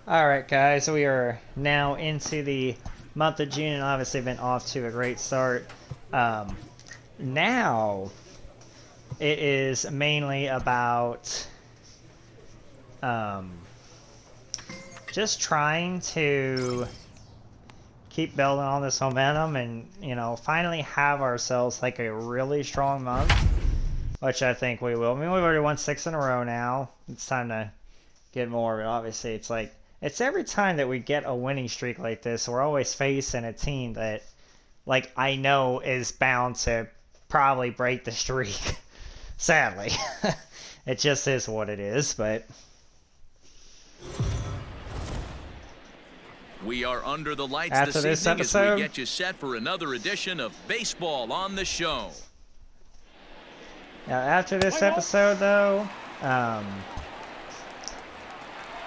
Alright guys, we are now into the month of June and obviously been off to a great start. Now it is mainly about just trying to keep building on this momentum and, you know, finally have ourselves like a really strong month, which I think we will. I mean, we've already won 6 in a row now. It's time to get more, but obviously it's like, it's every time that we get a winning streak like this, we're always facing a team that, like, I know is bound to probably break the streak. Sadly. It just is what it is, but... We are under the lights after this evening as we get you set for another edition of Baseball on the Show. Now, after this episode, though,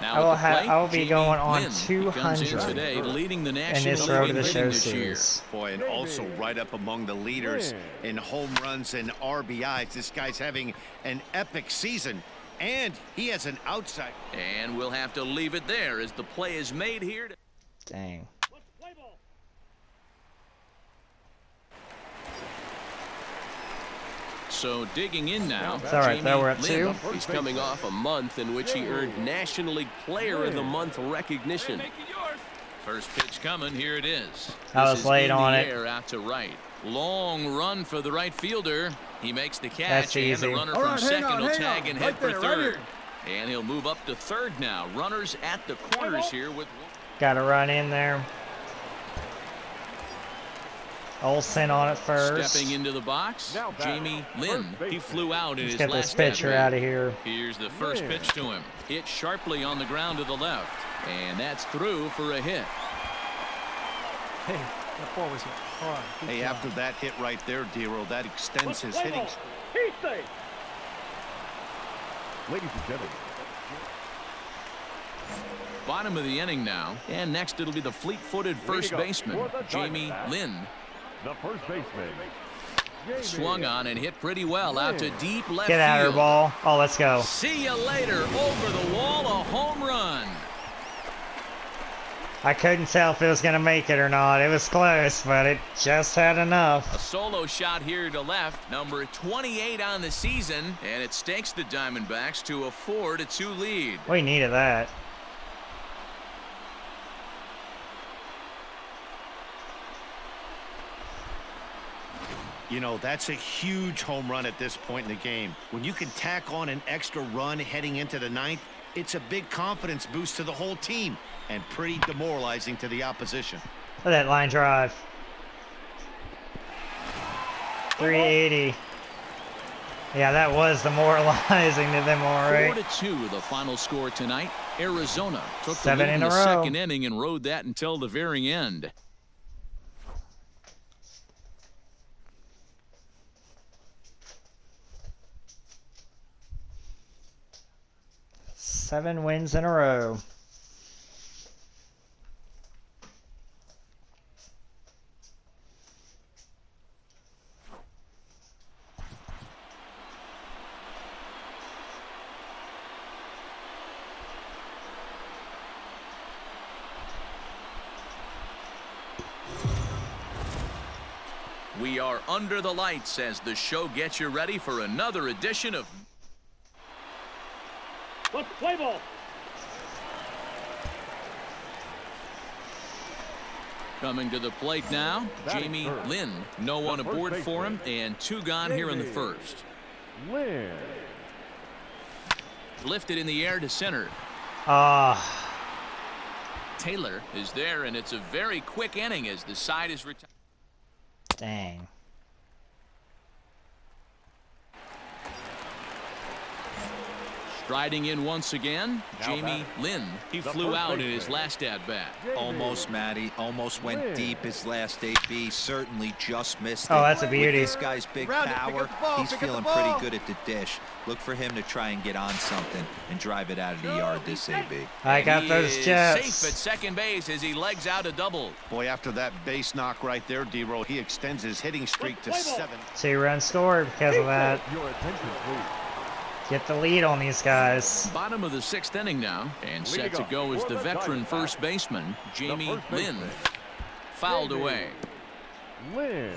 I will be going on 200 today, leading the in this Road to the Show this year. series. Boy, and also right up among the leaders in home runs and RBIs. This guy's having an epic season, and he has an outside. And we'll have to leave it there as the play is made here. Dang. So digging in now, It's all right, though, we're up Lynn. 2. He's coming off a month in which he earned National League Player of the Month recognition. First pitch coming, here it is. I was This is late in on the it. air out to right. Long run for the right fielder. He makes the catch, That's and easy. the runner All from right, second will tag and head right for there, third. right And he'll move up to third now. Runners at the corners here with... Got to run in there. Olsen on it first. Stepping into the box, Jamie Lynn. He flew out in Let's his get this last pitcher out of here. Here's the first pitch to him. Hit sharply on the ground to the left. And that's through for a hit. Hey, that ball was hard. Good Hey, job. after that hit right there, Dero, that extends his hitting. Ladies and gentlemen. Bottom of the inning now. And next it'll be the fleet-footed first baseman, Jamie Lynn. The first baseman. Swung on and hit pretty well out to deep left Get out of field. here, ball. Oh, let's go. See you later. Over the wall, a home run. I couldn't tell if it was going to make it or not. It was close, but it just had enough. A solo shot here to left, number 28 on the season, and it stakes the Diamondbacks to a 4-2 lead. We needed that. You know, that's a huge home run at this point in the game. When you can tack on an extra run heading into the ninth, it's a big confidence boost to the whole team and pretty demoralizing to the opposition. Look at that line drive. 380. Yeah, that was demoralizing to them, all right. 4-2, the final score tonight. Arizona took the 7 lead in in a the row. second inning and rode that until the very end. Seven wins in a row. We are under the lights as the show gets you ready for another edition of Let's play ball. Coming to the plate now, Jamie Lynn. No one aboard for him, and 2 gone here in the first. Lynn. Lifted in the air to center. Ah, Taylor is there, and it's a very quick inning as the side is retired. dang. Striding in once again, Jamie Lynn. He flew out in his last at-bat. Almost, Matty. Almost went deep his last AB. Certainly just missed it. Oh, that's a beauty. With this guy's big power, he's feeling pretty good at the dish. Look for him to try and get on something and drive it out of the yard this AB. I got He those is Jets. safe at second base as he legs out a double. Boy, after that base knock right there, Dero, he extends his hitting streak to 7. 2 runs scored because of that. Your attention, please. Get the lead on these guys. Bottom of the 6th inning now, and set to go is the veteran first baseman, Jamie Lynn. Fouled away. Lynn.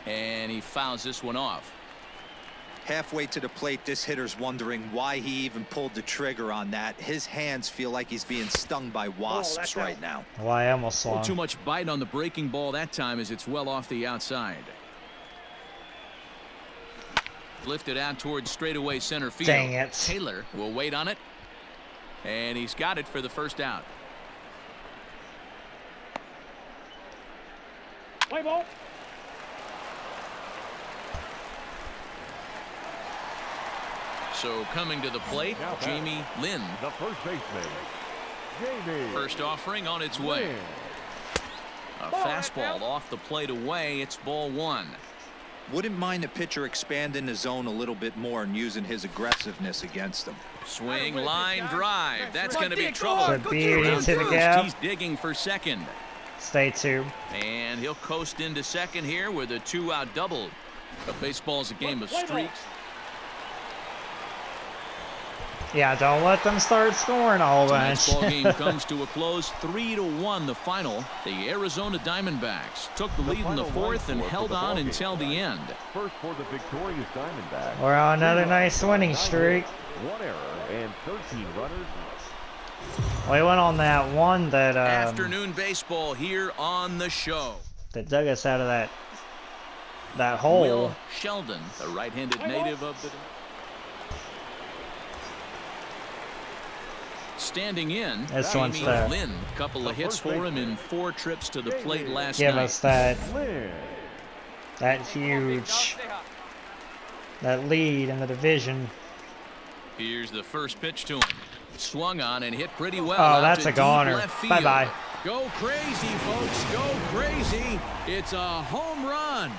And he fouls this one off. Halfway to the plate, this hitter's wondering why he even pulled the trigger on that. His hands feel like he's being stung by wasps right now. Well, I almost A little swung. too much bite on the breaking ball that time as it's well off the outside. Lifted out towards straightaway center field. Dang it. Taylor will wait on it. And he's got it for the first out. Play ball. So coming to the plate, Now back. Jamie Lynn. The first baseman. Jamie. First offering on its way. Lynn. A fastball off the plate away. It's ball 1. Wouldn't mind the pitcher expanding the zone a little bit more and using his aggressiveness against them. Swing, line, drive. That's going to be trouble. The beauty Around to the first, gap. he's digging for second. Stay 2. And he'll coast into second here with a 2-out double. But baseball's a game of streaks. Yeah, don't let them start scoring a whole bunch. Tonight's ball game comes to a close, 3-1 the final. The Arizona Diamondbacks took the lead in the 4th and held on until the end. First for the victorious Diamondbacks. We're on another nice winning streak. 1 error and 13 runners. We went on that one that Afternoon baseball here on the show. that dug us out of that hole. Will Sheldon, the right-handed native of the... Standing in, This one's Jamie the- Lynn. Couple of hits for him in 4 trips to the plate last Give night. us that Lynn. huge lead in the division. Here's the first pitch to him. Swung on and hit pretty well. Oh, out that's to a deep goner. left field. Bye-bye. Go crazy, folks. Go crazy. It's a home run.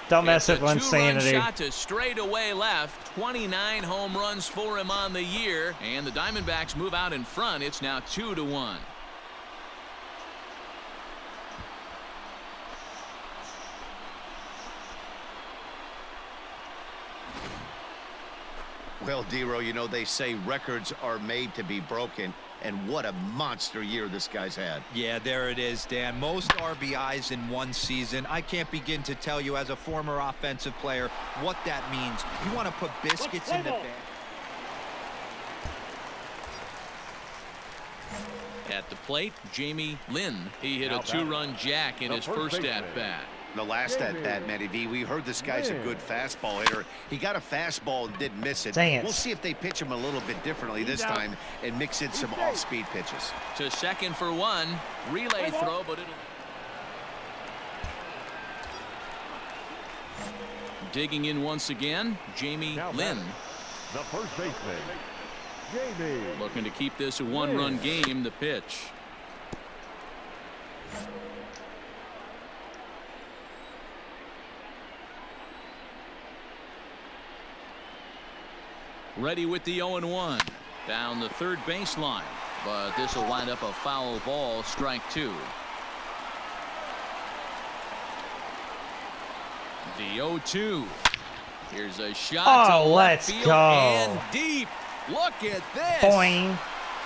Don't mess It's with a 2-run insanity. shot to straightaway left. 29 home runs for him on the year, and the Diamondbacks move out in front. It's now 2-1. Well, Dero, you know, they say records are made to be broken, and what a monster year this guy's had. Yeah, there it is, Dan. Most RBIs in one season. I can't begin to tell you as a former offensive player what that means. You want to put biscuits in the bag. At the plate, Jamie Lynn. He hit a 2-run jack in his first at-bat. The last at Matty V, we heard this guy's a good fastball hitter. He got a fastball and didn't miss it. Dang it. We'll see if they pitch him a little bit differently this time and mix in some off-speed pitches. To second for 1. Relay throw, but it'll... Digging in once again, Jamie Lynn. The first baseman. Jamie. Looking to keep this a 1-run game. The pitch. Ready with the 0-1. Down the third baseline. But this will wind up a foul ball. Strike 2. The 0-2. Here's a shot to left let's field go. and deep. Look at this. Boing.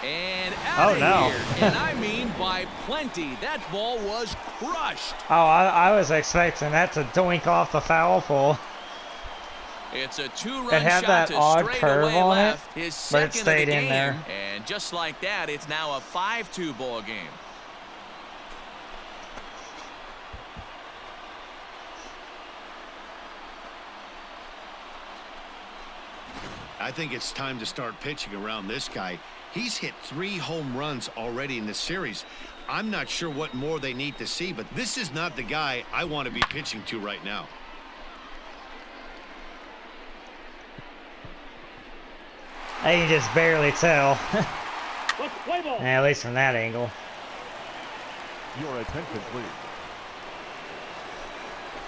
And out of no. here. And I mean by plenty. That ball was crushed. Oh, I was expecting that to doink off the foul pole. It's a 2-run It had shot that to odd straightaway curve on it, left. His but it second stayed of the in game. there. And just like that, it's now a 5-2 ball game. I think it's time to start pitching around this guy. He's hit 3 home runs already in this series. I'm not sure what more they need to see, but this is not the guy I want to be pitching to right now. I can just barely tell. Let's play ball. At least from that angle. Your attention, please.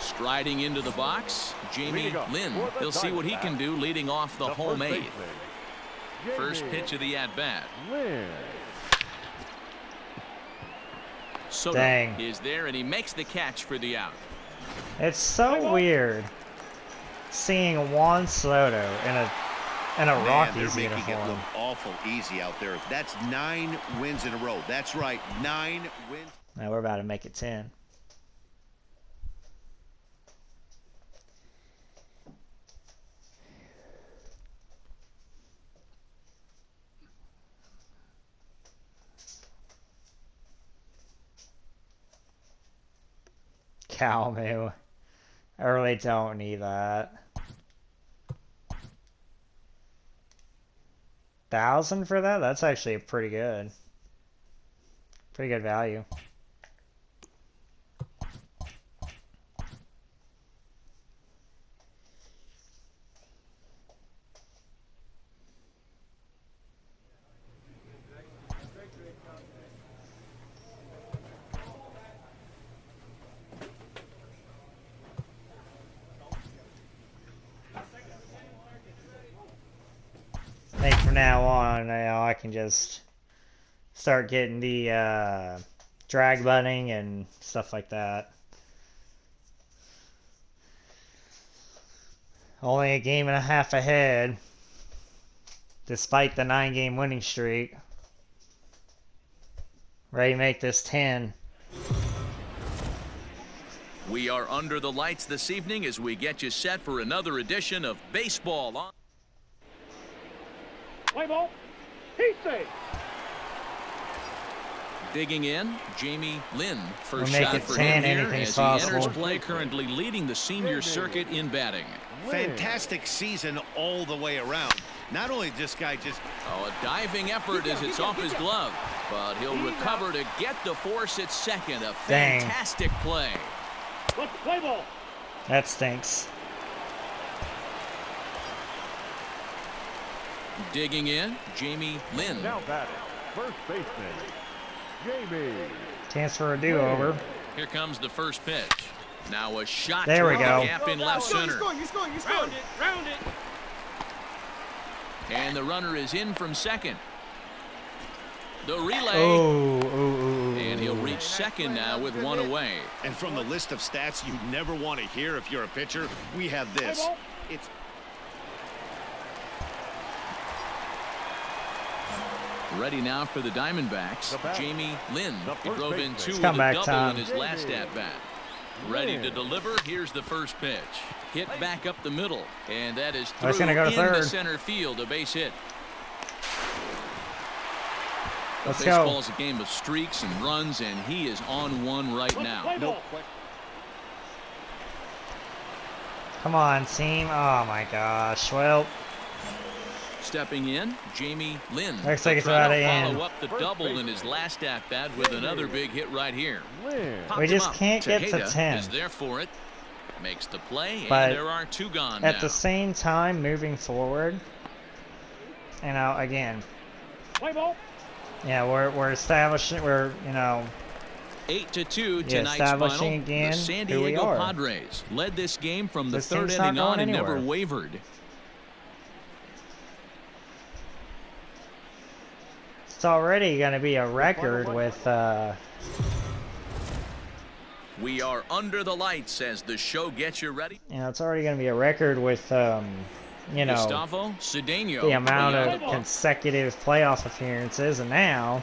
Striding into the box, Jamie Lynn. He'll see what he can do leading off the home 8th. First pitch of the at-bat. Lynn. Soto Dang. is there, and he makes the catch for the out. It's so weird seeing Juan Soto in a Man, Rockies they're making it uniform. look awful easy out there. That's 9 wins in a row. That's right, 9 wins. Now we're about to make it 10. Calmu. I really don't need that. 1,000 for that? That's actually pretty good. Pretty good value. I think from now on, I can just start getting the drag butting and stuff like that. Only a game and a half ahead, despite the 9-game winning streak. Ready to make this 10. We are under the lights this evening as we get you set for another edition of Baseball on. Play ball. He's safe. Digging in, Jamie Lynn. We'll First make shot it for 10, him here anything's as he possible. enters play, currently leading the senior circuit in batting. Fantastic season all the way around. Not only this guy just... Oh, a diving effort as it's off his glove, but he'll recover to get the force at second. A Dang. fantastic play. Let's play ball. That stinks. Digging in, Jamie Lynn. Now batting, first baseman, Jamie. Chance for a do-over. Here comes the first pitch. Now a shot There we toward go. the gap in left center. Round it, round it. And the runner is in from second. The relay. Oh, And he'll reach second now with one away. And from the list of stats you never want to hear if you're a pitcher, we have this. It's Ready now for the Diamondbacks, Jamie Lynn. He drove in two with a comeback double time. in his last at-bat. Ready to deliver. Here's the first pitch. Hit back up the middle, and that is through That's gonna go to into third. center field, a base hit. Let's Baseball go. is a game of streaks and runs, and he is on one right now. no Come on, team. Oh my gosh. Well, Stepping in, Jamie Lynn. looks like it's Trying about to to follow end. up the double in his last at-bat with another big hit right here. Lynn. Popped We him just up. can't get to Tejeda 10. is there for it. Makes the play, But and there are two gone at now. the same time, moving forward, again, Play ball. yeah, we're establishing, 8-2 Yeah, tonight's establishing final. again The San who we Diego are. Padres led this game from the This third team's not inning on going and never anywhere. wavered. it's already going to be a record with, We are under the lights as the show gets you ready. it's already going to be a record with, Gustavo Cedeno. the amount beyond of the ball. consecutive playoff appearances, and now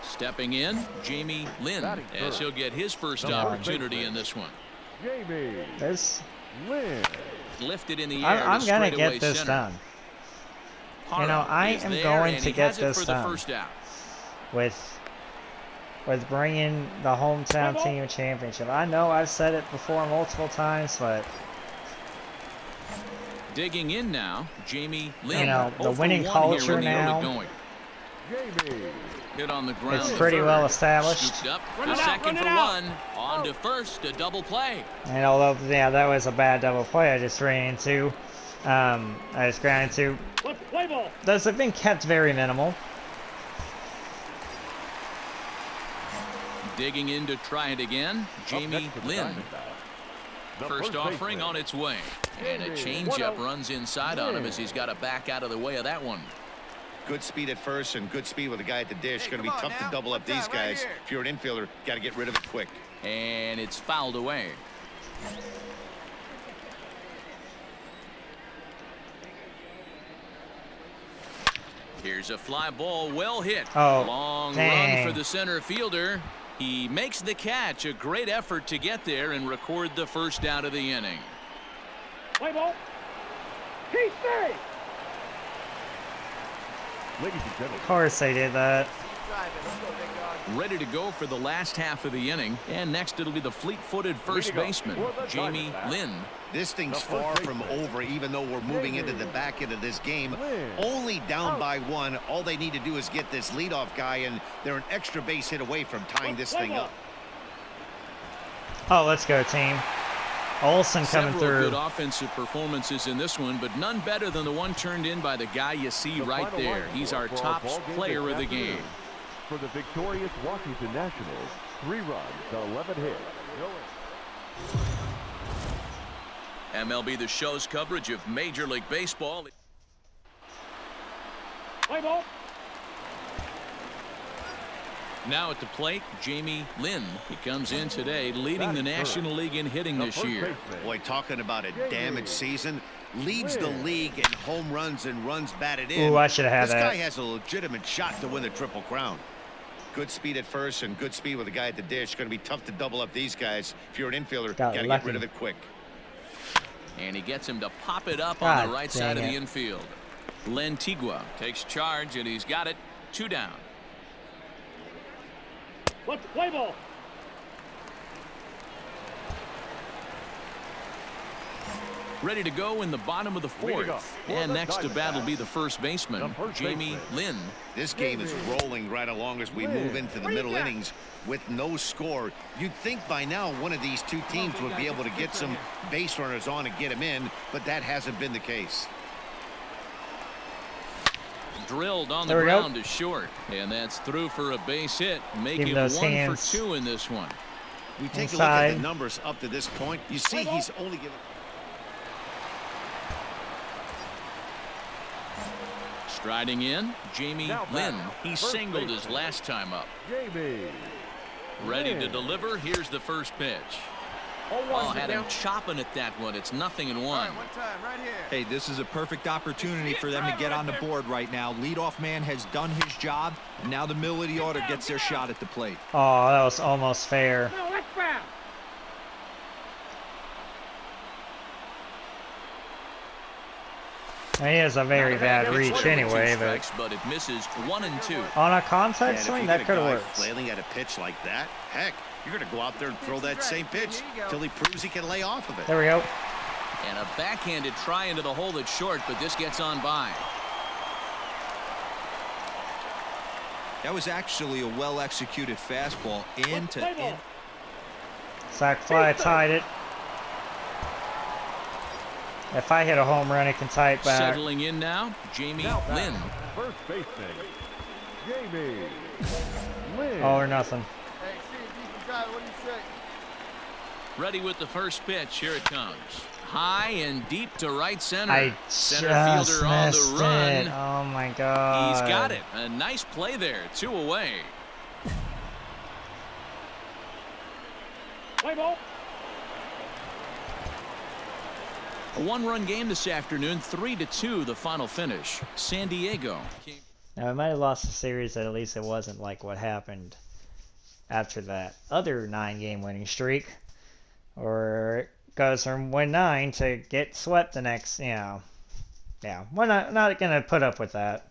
Stepping in, Jamie Lynn, Batting as third. he'll get his first Number opportunity 8. in this one. Jamie there's, Lynn. Lifted in the air I'm to going to straightaway get this center. done Hara I is am there, going and to he get has it this for the done. first out. with bringing the hometown team a championship. I know I've said it before multiple times, but Digging in now, Jamie Lynn. the 0 for winning 1 culture here in the now, early going. Jamie. Hit on the ground. it's to pretty third. well established. Scooped up Run to it out, second run for it out. one. On to first, a double play. And although, that was a bad double play I just ran into, Let's play ball. those have been kept very minimal. Digging in to try it again, Jamie Up next for the Lynn. Diamondbacks, the First offering baseman, on its way. And a Jamie, one changeup out. runs inside on him as he's got to back out of the way of that one. Good speed at first and good speed with the guy at the dish. Going to be tough to double up these guys. If you're an infielder, got to get rid of it quick. And it's fouled away. Here's a fly ball, well hit. Oh, long dang. run for the center fielder. He makes the catch. A great effort to get there and record the first out of the inning. Play ball. He's safe. Ladies and gentlemen. Of course they did that. Ready to go for the last half of the inning. And next it'll be the fleet-footed first baseman, Jamie Lynn. This thing's far from over, even though we're moving into the back end of this game. Only down by one. All they need to do is get this leadoff guy, and they're an extra base hit away from tying this thing up. Oh, let's go, team. Olsen coming Several through. good offensive performances in this one, but none better than the one turned in by the guy you see right there. He's our top player of the game. For the victorious Washington Nationals, 3 runs, 11 hits. MLB The Show's coverage of Major League Baseball. Play ball. Now at the plate, Jamie Lynn. He comes in today leading the National League in hitting this year. Boy, talking about a damaged season. Leads the league in home runs and runs batted in. Ooh, I should have had this that. guy has a legitimate shot to win the Triple Crown. Good speed at first and good speed with the guy at the dish. Going to be tough to double up these guys. If you're an infielder, got to get rid of it quick. And he gets him to pop it up God on the right side of dang the infield. Lentigua takes charge, and he's got it. 2 down. Let's play ball. Ready to go in the bottom of the 4th. And next to bat will be the first baseman, Jamie Lynn. This game is rolling right along as we move into the middle innings with no score. You'd think by now one of these two teams would be able to get some base runners on and get them in, but that hasn't been the case. Drilled on the There we ground go. to short. And that's through for a base hit. Make Give it those 1 hands. for 2 in this one. We take a look Inside. at the numbers up to this point. You see he's only given... Striding in, Jamie Lynn. He singled his last time up. Jamie. Ready to deliver. Here's the first pitch. Oh, had him chopping at that one. It's 0-1. Hey, this is a perfect opportunity for them to get on the board right now. Leadoff man has done his job, and now the middle of the order gets their shot at the plate. Oh, that was almost fair. No, that's foul. He has a very bad reach anyway, But it misses 1 and 2. on a contact if swing, you that get a could have guy worked. flailing at a pitch like that, heck, you're going to go out there and throw that same pitch till he proves he can lay off of it. There we go. And a backhanded try into the hole that's short, but this gets on by. That was actually a well-executed fastball into in. Sack fly tied it. If I hit a home run, it can tie it back. Settling in now, Jamie Lynn. First baseman, Jamie Lynn. All or nothing. Hey, see if you can drive it. What do you say? Ready with the first pitch. Here it comes. High and deep to right center. I Center just fielder on missed the run. it. Oh my god. He's got it. A nice play there. 2 away. Play ball. A 1-run game this afternoon. 3-2 the final finish. San Diego. Now, we might have lost the series, but at least it wasn't like what happened after that other 9-game winning streak. Or it goes from win 9 to get swept the next, you know. Yeah, we're not going to put up with that.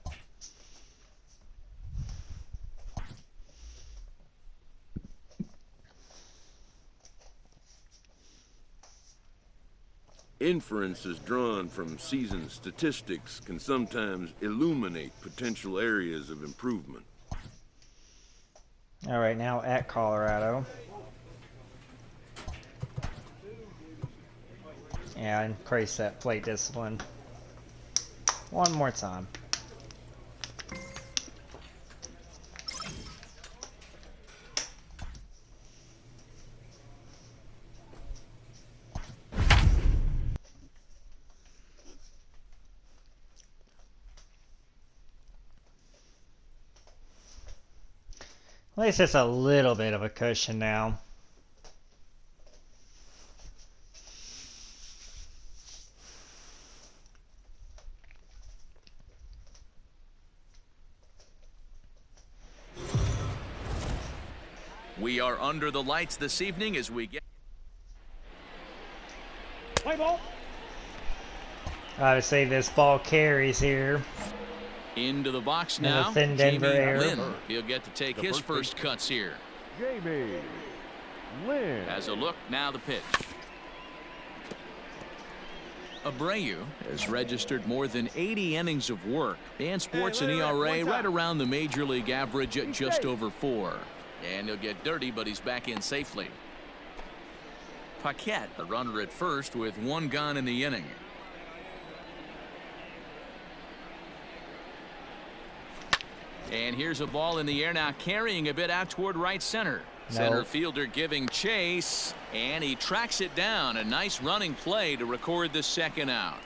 Inferences drawn from season statistics can sometimes illuminate potential areas of improvement. All right, now at Colorado. Yeah, increase that plate discipline. One more time. At least it's a little bit of a cushion now. We are under the lights this evening as we get. Play ball. Obviously, this ball carries here. Into the box In the now. thin Denver Jamie air. Lynn. He'll get to take his first cuts here. Jamie Lynn. As a look, now the pitch. Abreu has registered more than 80 innings of work and sports an ERA right around the major league average at just over 4. And he'll get dirty, but he's back in safely. Paquette, the runner at first with 1 gone in the inning. And here's a ball in the air now, carrying a bit out toward right center. No. Center fielder giving chase, and he tracks it down. A nice running play to record the second out.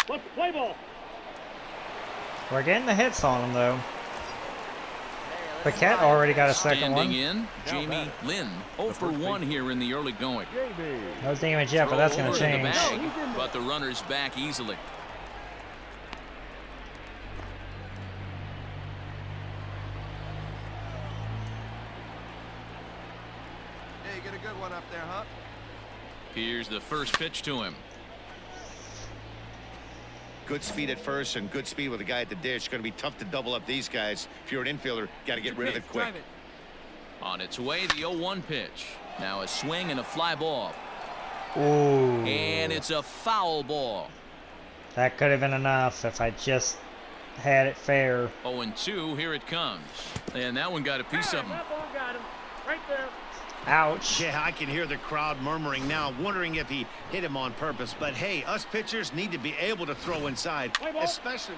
Let's play ball. We're getting the hits on him, though. Paquette already got a second Standing one. in, Jamie Lynn, 0 for 1 here in the early going. Jamie. No damage yet, but that's going to Throw over the change. bag, but the runner's back easily. Hey, get a good one up there, huh? Here's the first pitch to him. Good speed at first and good speed with a guy at the dish. Going to be tough to double up these guys. If you're an infielder, got to get rid of it quick. On its way, the 0-1 pitch. Now a swing and a fly ball. Ooh. And it's a foul ball. That could have been enough if I just had it fair. 0-2, here it comes. And that one got a piece of him. That ball got him. Right there. Ouch. Yeah, I can hear the crowd murmuring now, wondering if he hit him on purpose. But hey, us pitchers need to be able to throw inside, especially.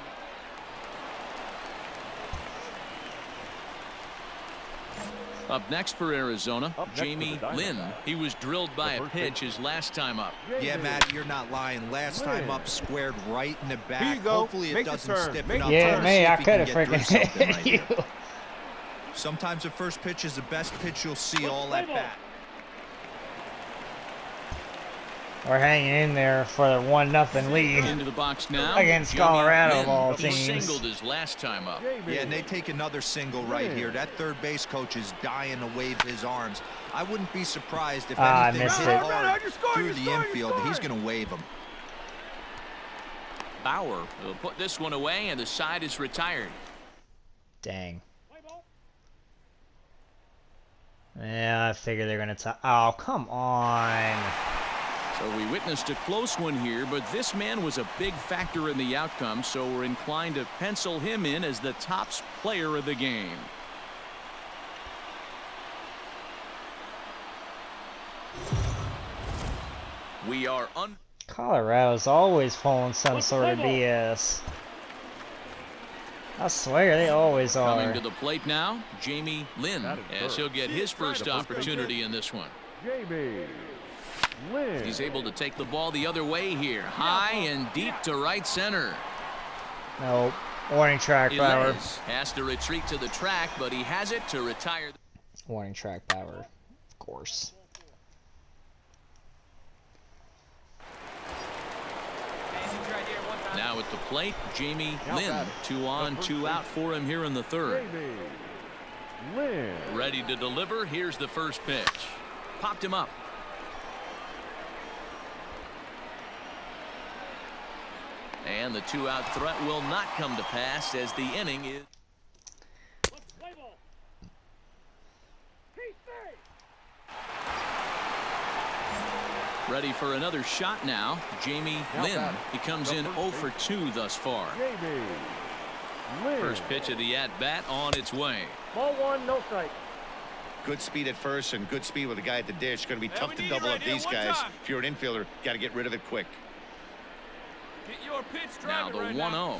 Up next for Arizona, Up next Jamie for the Lynn. Diamondbacks. He was drilled by a pitch his last time up. Yeah, Matty, you're not lying. Last time up, squared right in the back. Here you go. Hopefully it Make the doesn't turn. stiffen Make up. the Yeah, turn. me, See if I he could can have get through freaking something right hit you. here. Sometimes the first pitch is the best pitch you'll see all at bat. We're hanging in there for the 1-0 lead Into the box now. against Jamie Colorado Lynn. of all He teams. singled his last time up. Yeah, and they take another single right here. That third base coach is dying to wave his arms. I wouldn't be surprised if I anything missed hit it. hard through the infield. He's going to wave him. Bauer will put this one away, and the side is retired. Dang. Yeah, I figure they're going to. Oh, come on. So we witnessed a close one here, but this man was a big factor in the outcome, so we're inclined to pencil him in as the top player of the game. We are Colorado's always pulling some sort of BS. I swear they always coming are. to the plate now, Jamie Lynn, as he'll get his first opportunity in this one. Jamie Lynn. He's able to take the ball the other way here, high and deep to right center. Nope. Warning track, Bauer. Ilez has to retreat to the track, but he has it to retire. Warning track, Bauer. Of course. Now at the plate, Jamie Lynn. 2 on, 2 out for him here in the third. Jamie Lynn. Ready to deliver. Here's the first pitch. Popped him up. And the 2-out threat will not come to pass as the inning is. Ready for another shot now. Jamie Lynn. He comes in 0 for 2 thus far. Jamie Lynn. First pitch of the at-bat on its way. Ball 1, no strike. Good speed at first and good speed with a guy at the dish. Going to be tough to double up these guys. If you're an infielder, got to get rid of it quick. Now the 1-0.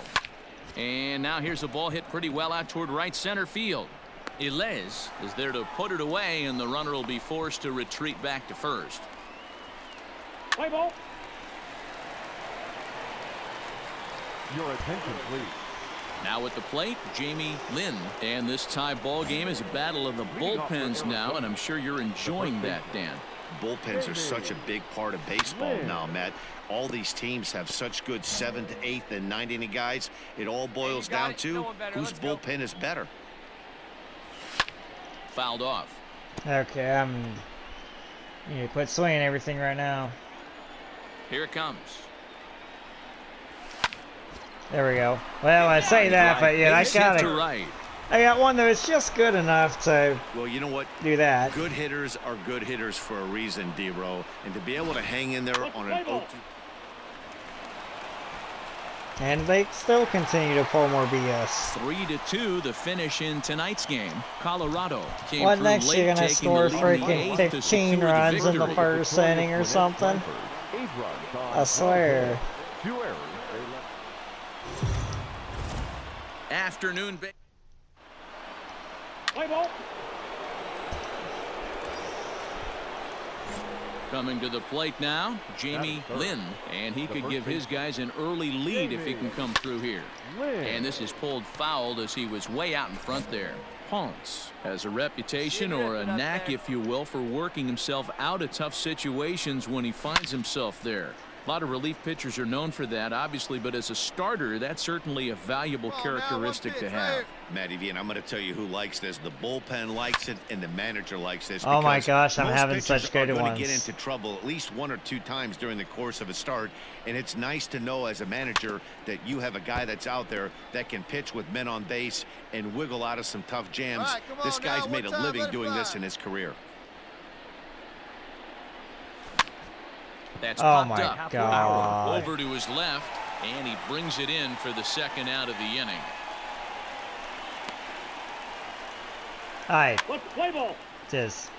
And now here's a ball hit pretty well out toward right center field. Ilez is there to put it away, and the runner will be forced to retreat back to first. Play ball. Your attention, please. Now at the plate, Jamie Lynn. And this tie ball game is a battle of the bullpens now, and I'm sure you're enjoying that, Dan. Bullpens are such a big part of baseball now, Matt. All these teams have such good 7th, 8th, and 9th inning guys. It all boils down to whose bullpen is better. Fouled off. Okay, you need to quit swinging everything right now. Here it comes. There we go. Well, I say that, but yeah, Base hit to right. I got one that was just good enough to Well, you know what? do that. Good hitters are good hitters for a reason, D-Row. And to be able to hang in there on an 0-2. And they still continue to pull more BS. 3-2 the finish in tonight's game. Colorado came What through next late, you're gonna taking score the lead in the freaking 8th to 15 secure runs in the victory. first inning or something? 8 runs on I swear. 2 errors. Afternoon. Coming to the plate now, Jamie Lynn, and he could give his guys an early lead if he can come through here. And this is pulled fouled as he was way out in front there. Ponce has a reputation, or a knack if you will, for working himself out of tough situations when he finds himself there. A lot of relief pitchers are known for that, obviously, but as a starter, that's certainly a valuable characteristic to have. Matty V, and I'm going to tell you who likes this. The bullpen likes it, and the manager likes this. Oh my because gosh, I'm most having pitchers such good are going ones. to get into trouble at least 1 or 2 times during the course of a start, and it's nice to know as a manager that you have a guy that's out there that can pitch with men on base and wiggle out of some tough jams. All right, come on This guy's now, made a one time, living let it doing fly. this in his career. That's Oh popped my up. God. Over to his left, and he brings it in for the second out of the inning. I just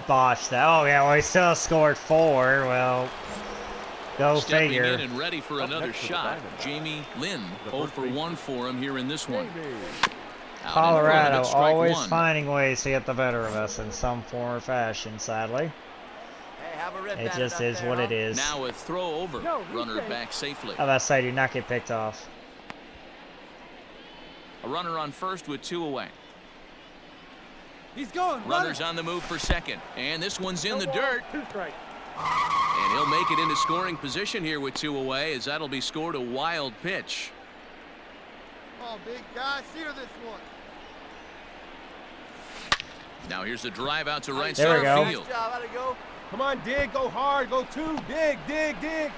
botched that. Oh yeah, well he still scored 4. Well, go Stepping figure. in and ready for another next to the shot. diamond. Jamie Lynn, 0 for 1 for him here in this one. Out in front Colorado of it, strike always one. finding ways to get the better of us in some form or fashion, sadly. It just is what it is. Now a throw over. Runner back safely. How about I say, do not get picked off. A runner on first with 2 away. He's going. Runners on the move for second. And this one's in the dirt. And he'll make it into scoring position here with 2 away, as that'll be scored a wild pitch. Come on, big guy. Sear this one. Now here's the drive out to right There we center go. field. Come on, dig. Go hard. Go 2. Dig. The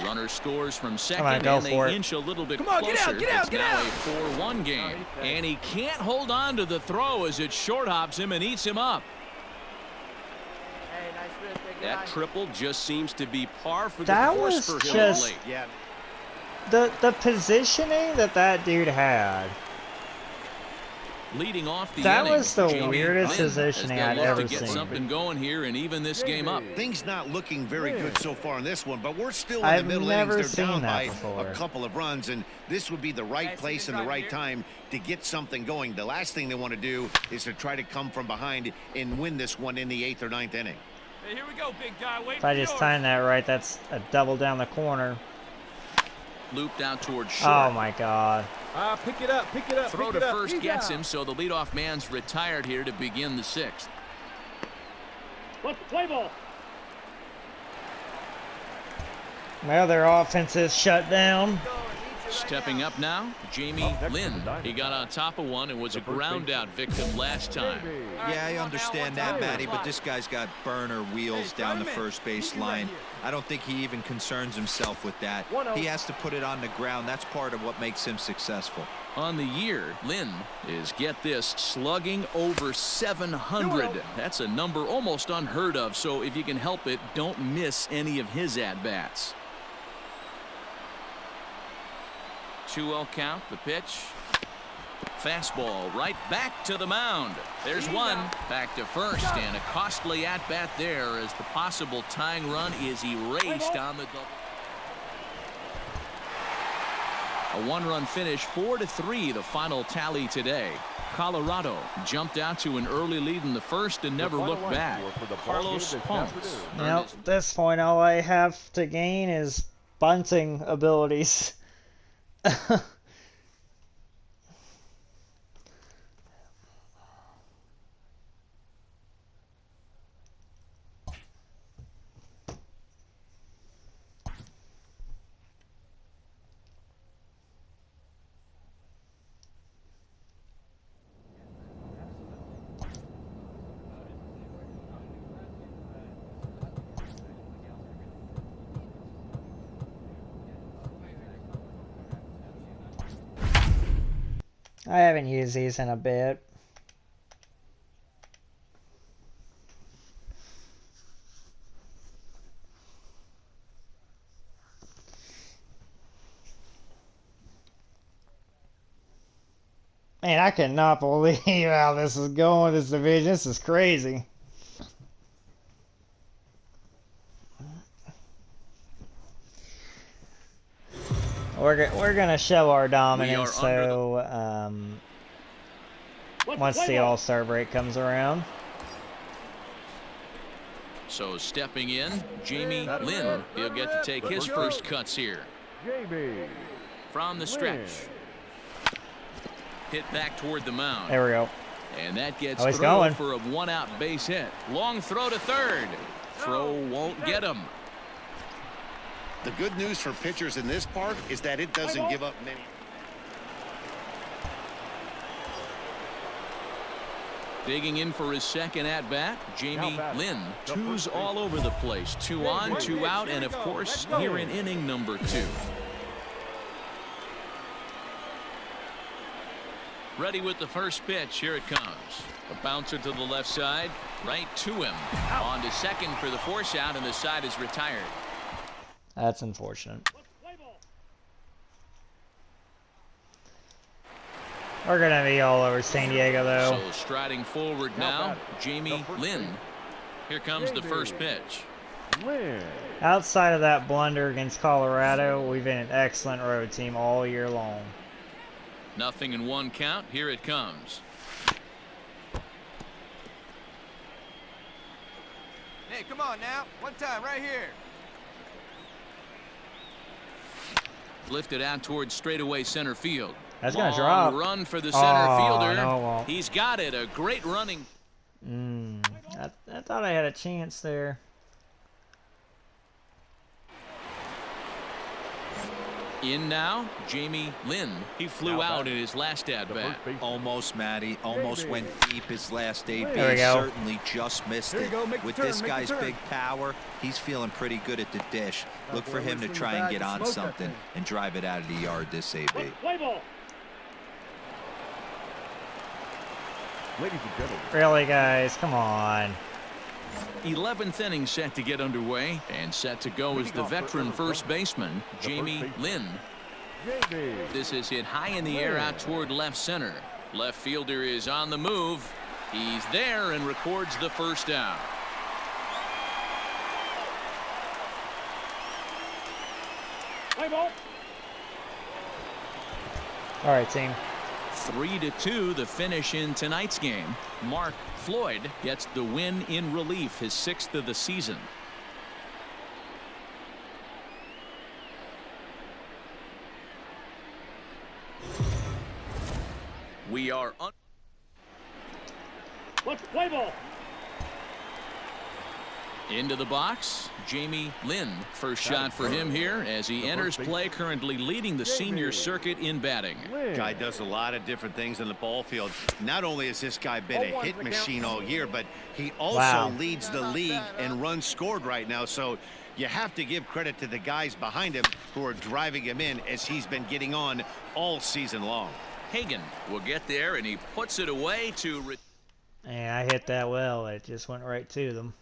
runner scores from second, on, go and they for it. inch a little bit Come on, closer. get out, get out, It's get now out. a 4-1 game. And he can't hold on to the throw as it short hops him and eats him up. That triple just seems to be par for the That course was for him just- late. Yeah. The positioning that dude had. Leading off the That inning, was the Jamie weirdest Lynn positioning has I'd the look ever to get seen. something going here and even this game up. Things not looking very good so far in this one, but we're still in I've the middle never innings. They're seen down that by before. a couple of runs, and this would be the right place and the right time to get something going. The last thing they want to do is to try to come from behind and win this one in the 8th or 9th inning. Hey, here we go, big guy. Wait If I just timed that right, that's a double down the corner. Looped out towards short. Oh my God. Pick it up. Throw to first gets him, so the leadoff man's retired here to begin the 6th. Well, their offense is shut down. Stepping up now, Jamie Lynn. He got on top of one and was a ground out victim last time. Yeah, I understand that, Matty, but this guy's got burner wheels down the first base line. I don't think he even concerns himself with that. He has to put it on the ground. That's part of what makes him successful. On the year, Lynn is, get this, slugging over 700. That's a number almost unheard of, so if you can help it, don't miss any of his at-bats. 2-0 count, the pitch. Fastball right back to the mound. There's one. Back to first, and a costly at-bat there as the possible tying run is erased on the double. A 1-run finish, 4-3, the final tally today. Colorado jumped out to an early lead in the first and never looked back. Carlos Ponce. Now, at this point, all I have to gain is bunting abilities. I haven't used these in a bit. Man, I cannot believe how this is going, this division. This is crazy. We're gonna show our dominance, so once the All-Star break comes around. So stepping in, Jamie Lynn. He'll get to take his first cuts here. Jamie. From the stretch. Hit back toward the mound. There we go. And that gets he's through going for a one-out base hit. Long throw to third. Throw won't get him. The good news for pitchers in this park is that it doesn't give up many. Digging in for his second at-bat, Jamie Lynn. Twos all over the place. 2 on, 2 out, and of course, here in inning number 2. Ready with the first pitch. Here it comes. A bouncer to the left side, right to him. On to second for the force out, and the side is retired. That's unfortunate. We're gonna be all over San Diego, though. So striding forward now, Jamie Lynn. Here comes the first pitch. Outside of that blunder against Colorado, we've been an excellent road team all year long. Nothing in 1 count. Here it comes. Hey, come on now. One time right here. Lifted out towards straightaway center field. That's gonna drop. Run for the center fielder. No, it won't. He's got it. A great running. I thought I had a chance there. In now, Jamie Lynn. He flew out in his last at-bat. Almost, Matty. Almost went deep his last AB. There we go. Certainly just missed it. With this guy's big power, he's feeling pretty good at the dish. Look for him to try and get on something and drive it out of the yard this AB. Ladies and gentlemen. Really, guys? Come on. 11th inning set to get underway, and set to go is the veteran first baseman, Jamie Lynn. This is hit high in the air out toward left center. Left fielder is on the move. He's there and records the first out. All right, team. 3-2 the finish in tonight's game. Mark Floyd gets the win in relief, his 6th of the season. We are on. Let's play ball. Into the box, Jamie Lynn. First shot for him here as he enters play, currently leading the senior circuit in batting. Guy does a lot of different things in the ball field. Not only has this guy been a hit machine all year, but he also leads the league in runs scored right now. So you have to give credit to the guys behind him who are driving him in as he's been getting on all season long. Hagan will get there, and he puts it away to. Yeah, I hit that well. It just went right to them.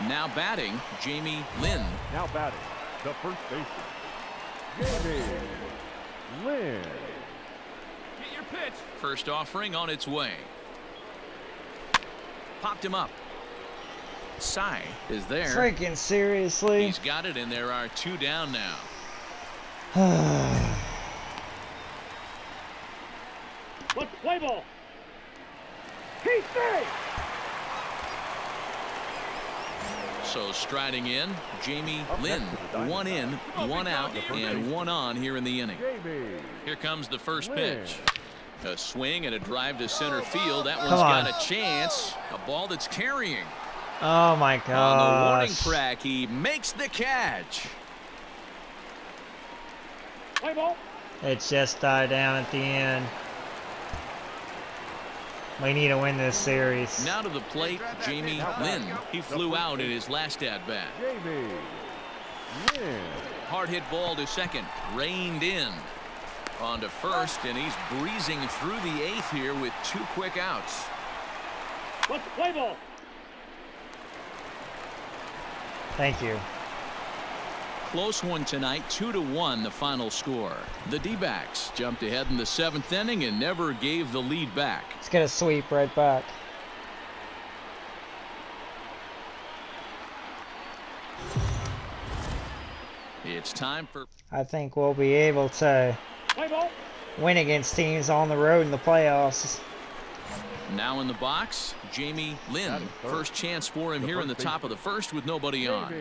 Now batting, Jamie Lynn. Now batting, the first baseman, Jamie Lynn. Get your pitch. First offering on its way. Popped him up. Cy is there. Freaking seriously. He's got it, and there are 2 down now. Let's play ball. He's safe. So striding in, Jamie Lynn. 1 in, 1 out, and 1 on here in the inning. Here comes the first pitch. A swing and a drive to center field. That one's got a chance. A ball that's carrying. Oh my gosh. On the warning track, he makes the catch. Play ball. It just died down at the end. We need to win this series. Now to the plate, Jamie Lynn. He flew out in his last at-bat. Jamie Lynn. Hard hit ball to second. Reined in. On to first, and he's breezing through the 8th here with 2 quick outs. Let's play ball. Thank you. Close one tonight, 2-1 the final score. The D-backs jumped ahead in the 7th inning and never gave the lead back. Let's get a sweep right back. It's time for... I think we'll be able to Play ball. win against teams on the road in the playoffs. Now in the box, Jamie Lynn. First chance for him here in the top of the 1st with nobody on.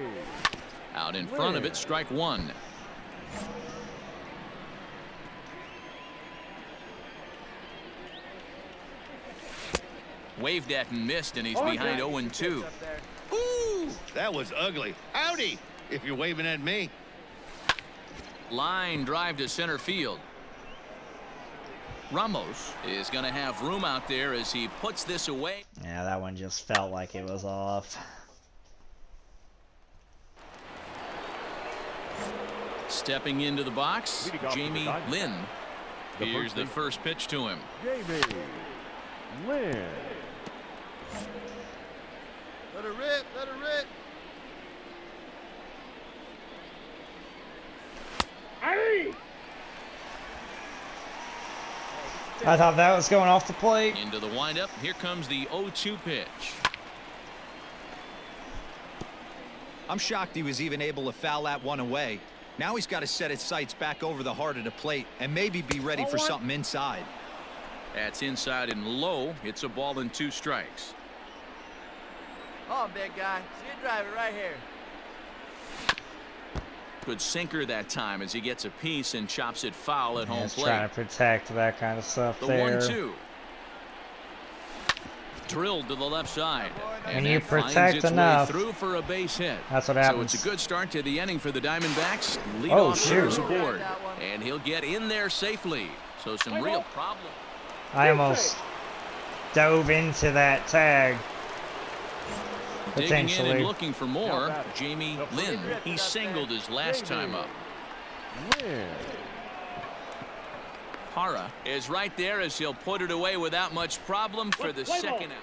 Out in front of it, strike 1. Waved at and missed, and he's behind 0-2. Ooh, that was ugly. Howdy, if you're waving at me. Line drive to center field. Ramos is going to have room out there as he puts this away. Yeah, that one just felt like it was off. Stepping into the box, Jamie Lynn. Here's the first pitch to him. Jamie Lynn. Let her rip, let her rip. Aye. I thought that was going off the plate. Into the windup. Here comes the 0-2 pitch. I'm shocked he was even able to foul that one away. Now he's got to set his sights back over the heart of the plate and maybe be ready for something inside. That's inside and low. It's a ball and 2 strikes. Oh, big guy. See you drive it right here. Good sinker that time as he gets a piece and chops it foul at home Just plate. trying to protect that kind of stuff The there. 1-2. Drilled to the left side. When And you that finds protect its way enough, through for a base hit. that's what So happens. it's a good start to the inning for the Diamondbacks. Lead Oh, off hitters shoot. aboard. And he'll get in there safely. So some real problem. I almost dove into that tag. Digging in and Potentially. looking for more, Jamie Lynn. He singled his last time up. Lynn. Hara is right there as he'll put it away without much problem for the second out.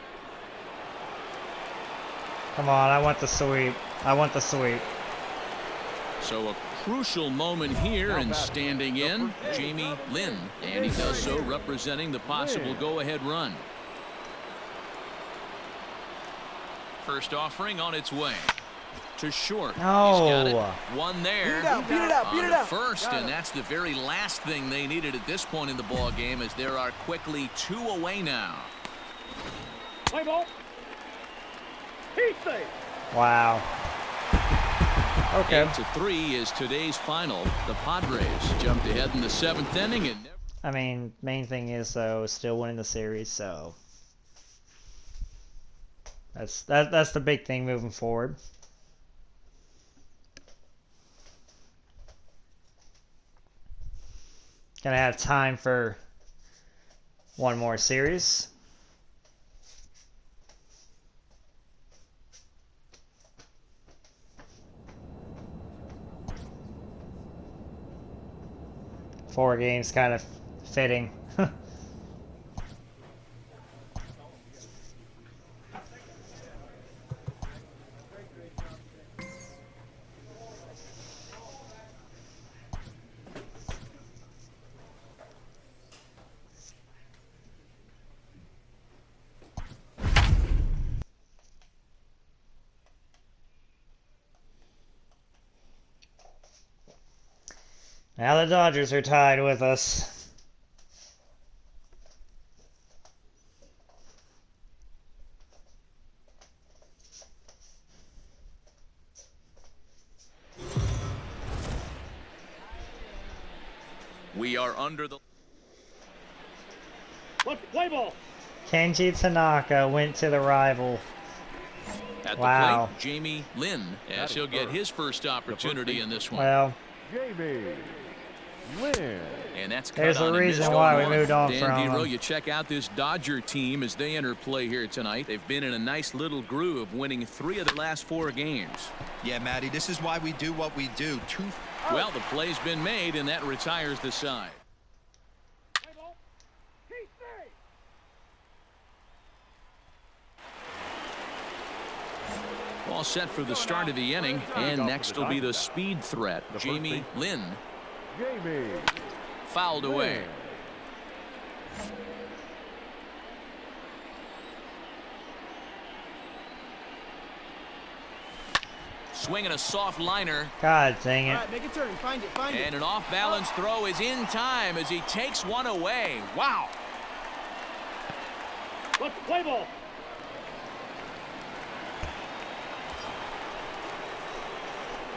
Come on, I want the sweep. I want the sweep. So a crucial moment here, and standing in, Jamie Lynn. And he does so representing the possible go-ahead run. First offering on its way. To short. No. He's got it. One there. Beat it out, beat it out. First, and that's the very last thing they needed at this point in the ball game, as there are quickly 2 away now. Play ball. He's safe. Wow. Okay. 8-3 is today's final. The Padres jumped ahead in the 7th inning and never... I mean, main thing is though, still winning the series, so that's the big thing moving forward. Gonna have time for one more series. Four games kind of fitting. Now the Dodgers are tied with us. We are under the... Let's play ball. Kenji Tanaka went to the rival. At Wow. the plate, Jamie Lynn, as he'll get his first opportunity in this one. Well, Jamie Lynn. And that's cut There's a on and reason missed why on we one. moved on Dan from Vero, them. you check out this Dodger team as they enter play here tonight. They've been in a nice little groove, winning 3 of their last 4 games. Yeah, Matty, this is why we do what we do. Well, the play's been made, and that retires the side. All set for the start of the inning, and next will be the speed threat, Jamie Lynn. Jamie. Fouled away. Swinging a soft liner. God dang it. Make a turn. Find it. And an off-balance throw is in time as he takes one away. Wow. Let's play ball.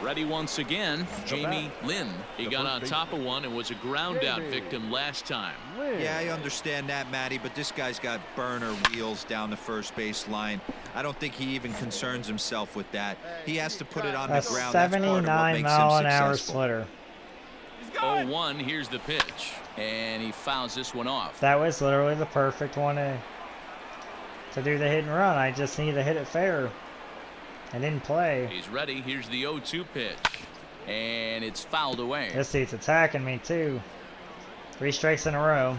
Ready once again, Jamie Lynn. He got on top of one and was a ground out victim last time. Yeah, I understand that, Matty, but this guy's got burner wheels down the first base line. I don't think he even concerns himself with that. He has to put it on A the ground. That's part of what 79 makes mile him an hour successful. splitter. 0-1, here's the pitch. And he fouls this one off. That was literally the perfect one to do the hit and run. I just need to hit it fair. I didn't play. He's ready. Here's the 0-2 pitch. And it's fouled away. This dude's attacking me too. 3 strikes in a row.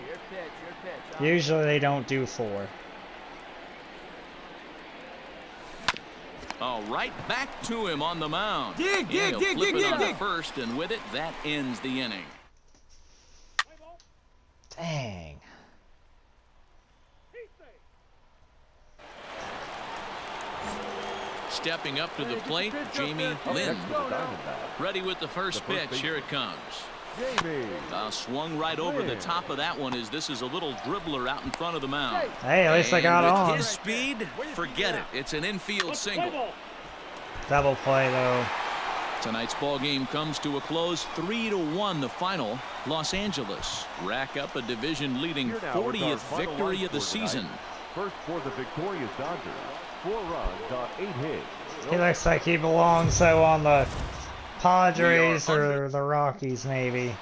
Hey, your pitch. Usually they don't do 4. Oh, right back to him on the mound. Dig, He'll flip it on the first, and with it, that ends the inning. Dang. Stepping up to the plate, Jamie Lynn. Ready with the first pitch. Here it comes. Jamie. Swung right over the top of that one as this is a little dribbler out in front of the mound. Hey, at least I got with on. his speed, forget it. It's an infield single. Double play though. Tonight's ball game comes to a close, 3-1 the final. Los Angeles rack up a division-leading 40th victory of the season. First for the victorious Dodgers. 4 runs on 8 hits. He looks like he belongs on the Padres or the Rockies maybe.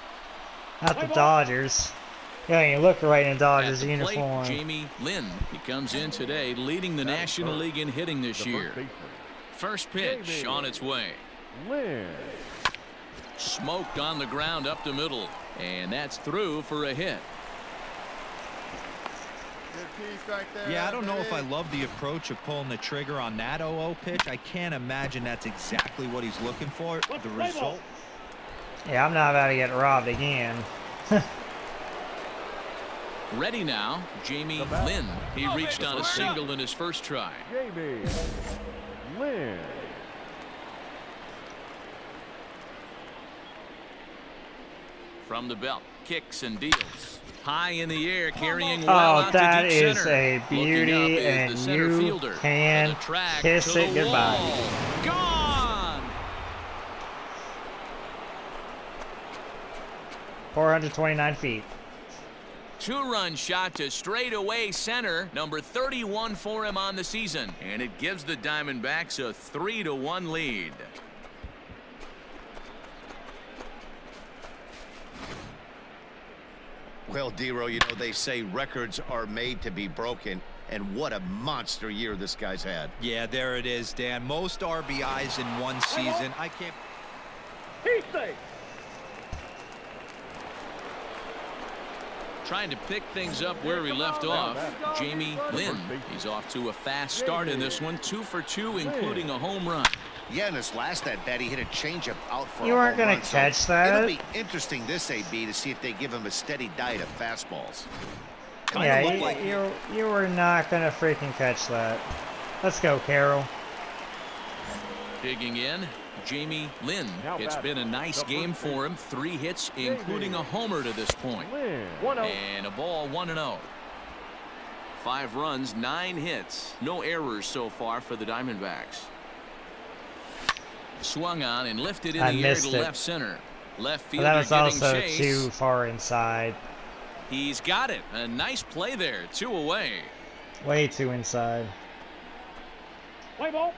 Not the Dodgers. Yeah, you look right in Dodgers At the plate, uniform. Jamie Lynn. He comes in today leading the National League in hitting this The year. first baseman. First pitch Jamie on its way. Lynn. Smoked on the ground up the middle. And that's through for a hit. Good piece right there. Yeah, I don't know if I Anthony. love the approach of pulling the trigger on that 0-0 pitch. I can't imagine that's exactly what he's looking for. The result. Yeah, I'm not about to get robbed again. Ready now, Jamie Lynn. He reached on a single in his first try. Jamie Lynn. From the belt, kicks and deals. High in the air, carrying well out Oh, to that deep is center. a Looking beauty, up is and the center you fielder. can And the track kiss to the it goodbye. wall. Gone! 429 feet. 2-run shot to straightaway center, number 31 for him on the season, and it gives the Diamondbacks a 3-1 lead. Well, Dero, you know, they say records are made to be broken, and what a monster year this guy's had. Yeah, there it is, Dan. Most RBIs in one season. I can't. He's safe. Trying to pick things up where he left off, Jamie Lynn. He's off to a fast start in this one, 2 for 2, including a home run. Yeah, in his last at bat, he hit a changeup out for You a weren't home gonna run, catch so that. It'll be interesting this AB to see if they give him a steady diet of fastballs. Yeah, looked like you were not gonna freaking catch that. Let's go, Carroll. Digging in, Jamie Lynn. It's been a nice game for him. 3 hits, including a homer to this point. Lynn. 1-0. And a ball, 1-0. 5 runs, 9 hits. No errors so far for the Diamondbacks. Swung on and lifted in I the air missed to it. left center. Left But fielder that was getting also chase. too far inside. He's got it. A nice play there. 2 away. Way too inside. Play ball.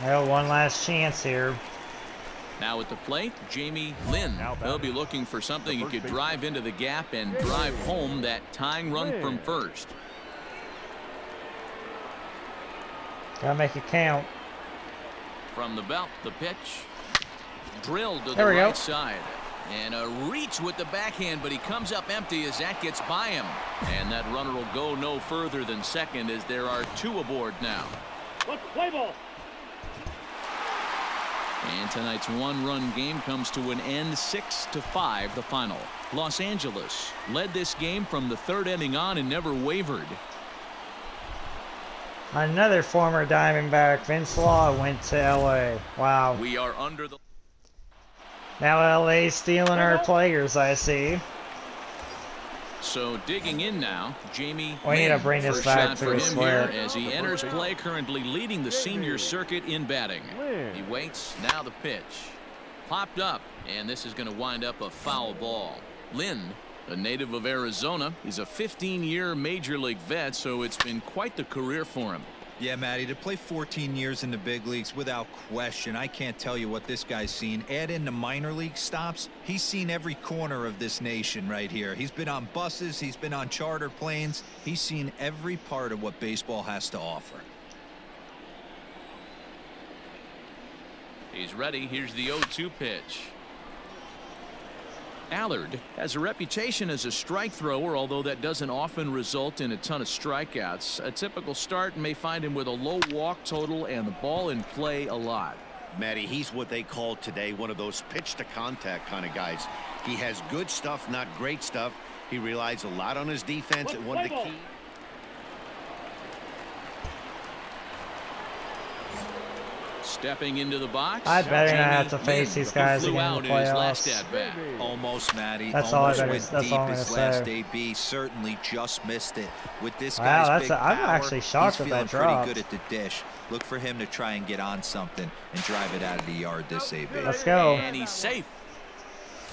Well, one last chance here. Now at the plate, Jamie Lynn. He'll be looking for something he could drive into the gap and drive home that tying run from first. Gotta make it count. From the belt, the pitch. Drilled to the There we go. right side. And a reach with the backhand, but he comes up empty as that gets by him. And that runner will go no further than second as there are two aboard now. Let's play ball. And tonight's one-run game comes to an end, 6-5 the final. Los Angeles led this game from the third inning on and never wavered. Another former Diamondback, Vince Law, went to LA. Wow. We are under the... Now LA's stealing our players, I see. So digging in now, Jamie We need to Lynn. bring this First back shot to for a him square. here as he enters play, currently leading the senior circuit in batting. He waits, now the pitch. Popped up, and this is going to wind up a foul ball. Lynn, a native of Arizona, is a 15-year major league vet, so it's been quite the career for him. Yeah, Matty, to play 14 years in the big leagues, without question, I can't tell you what this guy's seen. Add in the minor league stops, he's seen every corner of this nation right here. He's been on buses, he's been on charter planes, he's seen every part of what baseball has to offer. He's ready. Here's the 0-2 pitch. Allard has a reputation as a strike thrower, although that doesn't often result in a ton of strikeouts. A typical start may find him with a low walk total and the ball in play a lot. Matty, he's what they call today one of those pitch to contact kind of guys. He has good stuff, not great stuff. He relies a lot on his defense, and one of the key. Stepping into the box. I'd better not have to Jamie face Lynn, these guys who flew again in out the in his last playoffs. at-bat. Almost, Matty. That's all I Almost better- went that's deep all I'm his gonna last say. AB. Certainly just missed it. With this Wow, guy's that's big I'm power, actually shocked he's that that feeling dropped. pretty good at the dish. Look for him to try and get on something and drive it out of the yard this AB. Let's go. And he's safe.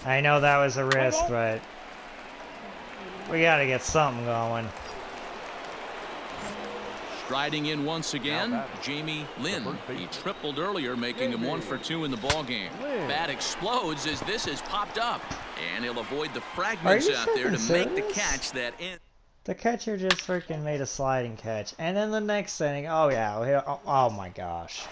I know that was a risk, but we got to get something going. Striding in once again, Jamie Lynn. He tripled earlier, making him 1 for 2 in the ballgame. Bat explodes as this has popped up, and he'll avoid the fragments you out there to freaking make the serious? catch that in. The catcher just freaking made a sliding catch, and then the next inning, oh yeah, oh my gosh.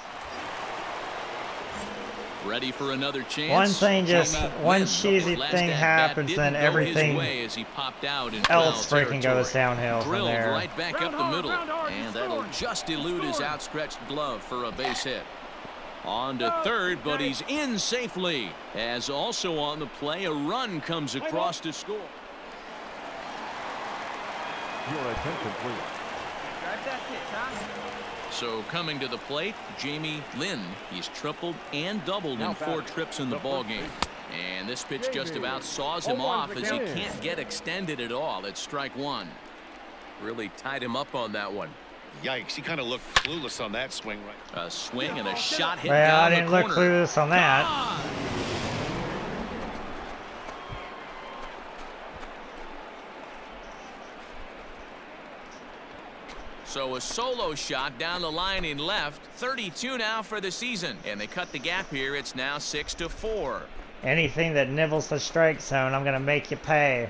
Ready for another chance. One thing just, Jamie one Lynn. cheesy Last thing at-bat happens, didn't then go everything his way as he popped out in else foul freaking goes territory. downhill from Drilled there. right back up the middle, and that'll just elude his outstretched glove for a base hit. On to third, but he's in safely. As also on the play, a run comes across to score. Your attention, please. So coming to the plate, Jamie Lynn. He's tripled and doubled in 4 trips in the ballgame. And this pitch just about saws him off as he can't get extended at all. It's strike one. Really tied him up on that one. Yikes, he kind of looked clueless on that swing right. A swing and a shot hit Well, I down didn't the look corner. clueless on that. So a solo shot down the line in left. 32 now for the season. And they cut the gap here. It's now 6-4. Anything that nibbles the strike zone, I'm gonna make you pay.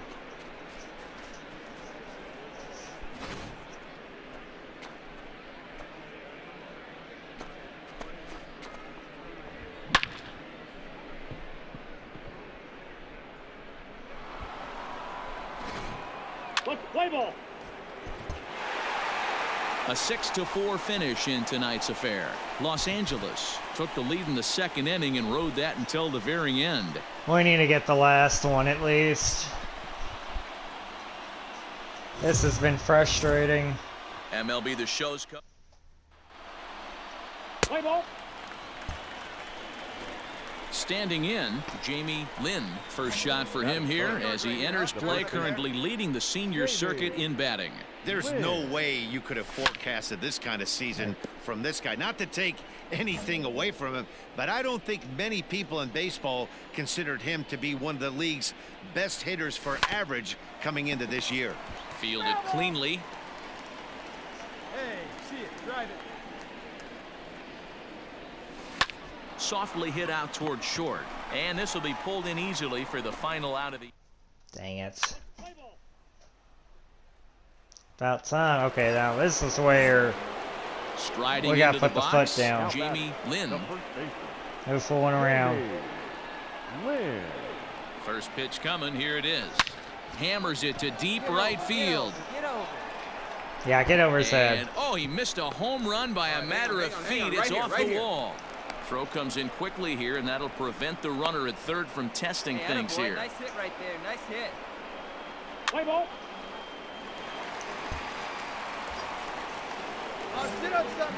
Let's play ball. A 6-4 finish in tonight's affair. Los Angeles took the lead in the second inning and rode that until the very end. We need to get the last one at least. This has been frustrating. MLB The Show's Play ball. standing in, Jamie Lynn. First shot for him here as he enters play, currently leading the senior circuit in batting. There's no way you could have forecasted this kind of season from this guy. Not to take anything away from him, but I don't think many people in baseball considered him to be one of the league's best hitters for average coming into this year. Fielded cleanly. Hey, see it, drive it. softly hit out toward short. And this will be pulled in easily for the final out of the... Dang it. About time. Okay, now this is where Striding we gotta into put the the box, foot down. Jamie Lynn. No fooling around. Lynn. First pitch coming. Here it is. Hammers it to deep right field. Yeah, get over his head. And, oh, he missed a home run by a matter of feet. It's off the wall. Throw comes in quickly here, and that'll prevent the runner at third from testing things here. Nice hit right there. Nice hit. Play ball.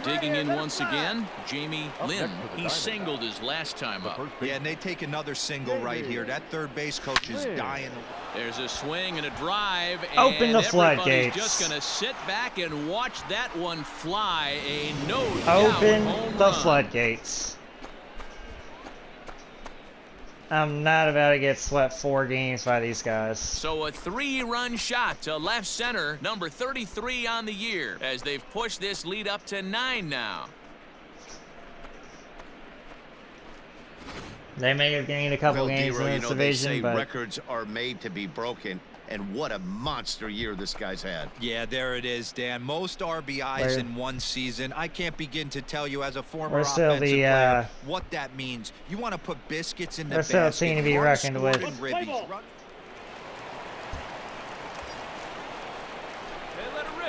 Digging in once again, Jamie Lynn. He singled his last time up. Yeah, and they take another single right here. That third base coach is dying. There's a swing and a drive. Open and the floodgates. Just going to sit back and watch that one fly. A no-doubt Open home the run. floodgates. I'm not about to get swept 4 games by these guys. So a 3-run shot to left center, number 33 on the year, as they've pushed this lead up to 9 now. They may have gained a couple Well, games D-Roy, in you this know, they division, say but records are made to be broken, and what a monster year this guy's had. Yeah, there it is, Dan. Most RBIs Where- in one season. I can't begin to tell you as a former We're still offensive the, player what that means. You want to put biscuits in the we're still a basket. team to be run reckoned with. scoring ribbies.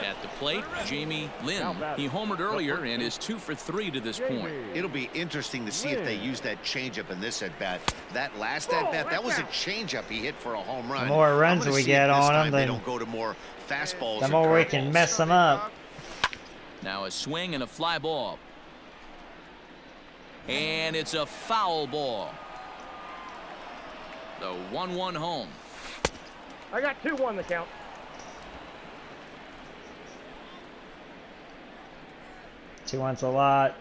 At the plate, Jamie Lynn. He homered earlier and is 2 for 3 to this point. It'll be interesting to see if they use that changeup in this at-bat. That last at-bat, that was a changeup he hit for a home run. The more runs I'm gonna we see get if this on time him, they then don't go to more fastballs the or more we can curveballs. mess them up. Now a swing and a fly ball. And it's a foul ball. The 1-1 home. I got 2-1 the count. 2-1's a lot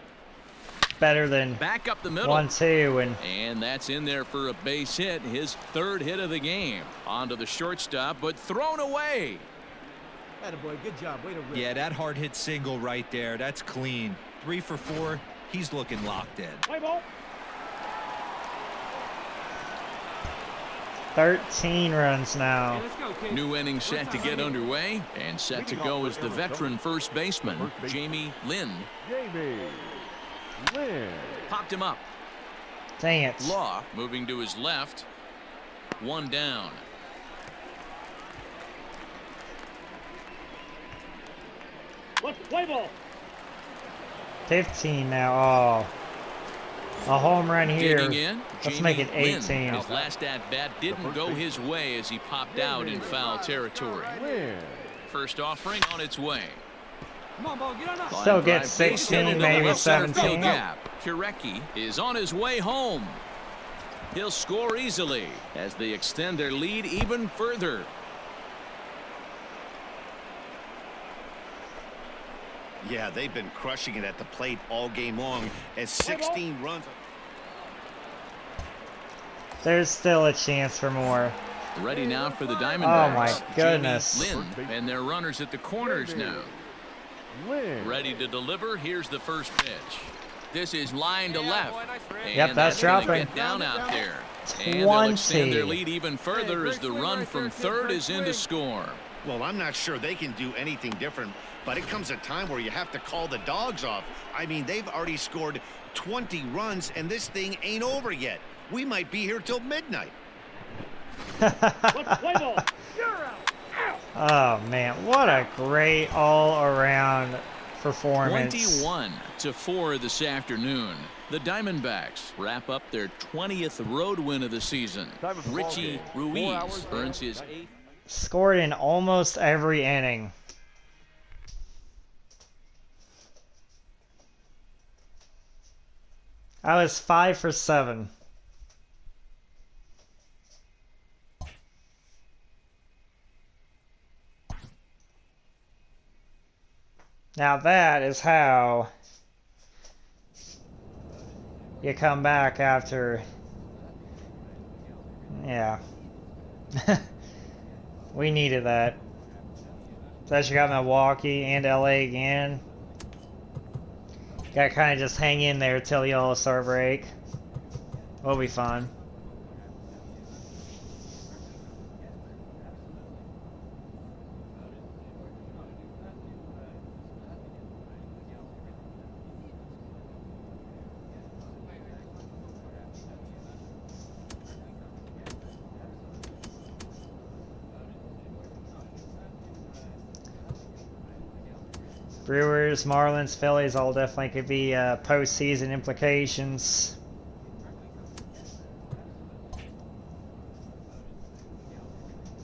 better than Back up the middle. 1-2, And that's in there for a base hit, his 3rd hit of the game. Onto the shortstop, but thrown away. Attaboy, good job. Way to rip. Yeah, that hard hit single right there. That's clean. 3 for 4. He's looking locked in. Play ball. 13 runs now. Let's go, kid. New inning set to get underway, and set to go is the veteran first baseman, Jamie Lynn. Jamie Lynn. Popped him up. Dang it. Law moving to his left. 1 down. Let's play ball. 15 now. Oh. A home run here. Digging in, Let's Jamie make it Lynn. 18. His last at-bat didn't go his way as he popped out in foul territory. Lynn. First offering on its way. Come on, ball. Get on up. Still Line get drive, base hit 16, into the maybe left center field 17. gap. Kurecki is on his way home. He'll score easily as they extend their lead even further. Yeah, they've been crushing it at the plate all game long as 16 runs. There's still a chance for more. Ready now for the Diamondbacks. Oh my goodness. Jamie Lynn, and their runners at the corners now. Lynn. Ready to deliver. Here's the first pitch. This is line to left. And Yep, that's gonna dropping. Get down out there. And they'll extend their 20. lead even further as the run from third is in to score. Well, I'm not sure they can do anything different, but it comes a time where you have to call the dogs off. I mean, they've already scored 20 runs, and this thing ain't over yet. We might be here till midnight. Let's play ball. You're out. Oh man, what a great all-around performance. 21-4 this afternoon. The Diamondbacks wrap up their 20th road win of the season. Time of the ball Richie game. 4 Ruiz hours earns and his 8th. Scored in almost every inning. I was 5 for 7. Now that is how you come back after, yeah. We needed that. Especially got Milwaukee and LA again. Got to kind of just hang in there till the All-Star break. We'll be fine. Brewers, Marlins, Phillies all definitely could be postseason implications.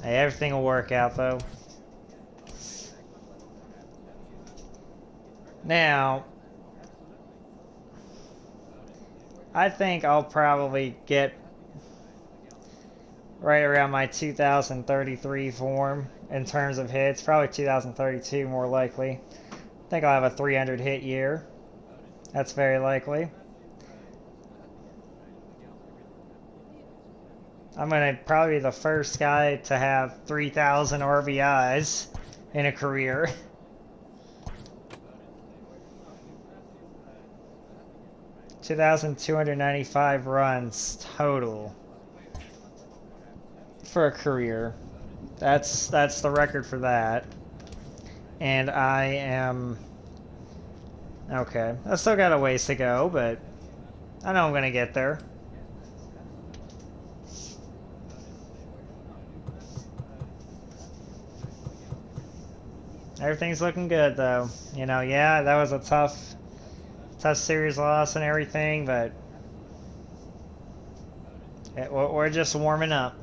Hey, everything will work out though. Now, I think I'll probably get right around my 2033 form in terms of hits. Probably 2032 more likely. I think I'll have a 300 hit year. That's very likely. I'm going to probably be the first guy to have 3,000 RBIs in a career. $2,295 runs total for a career. That's the record for that. And I am okay. I still got a ways to go, but I know I'm gonna get there. Everything's looking good though. You know, yeah, that was a tough series loss and everything, but we're just warming up.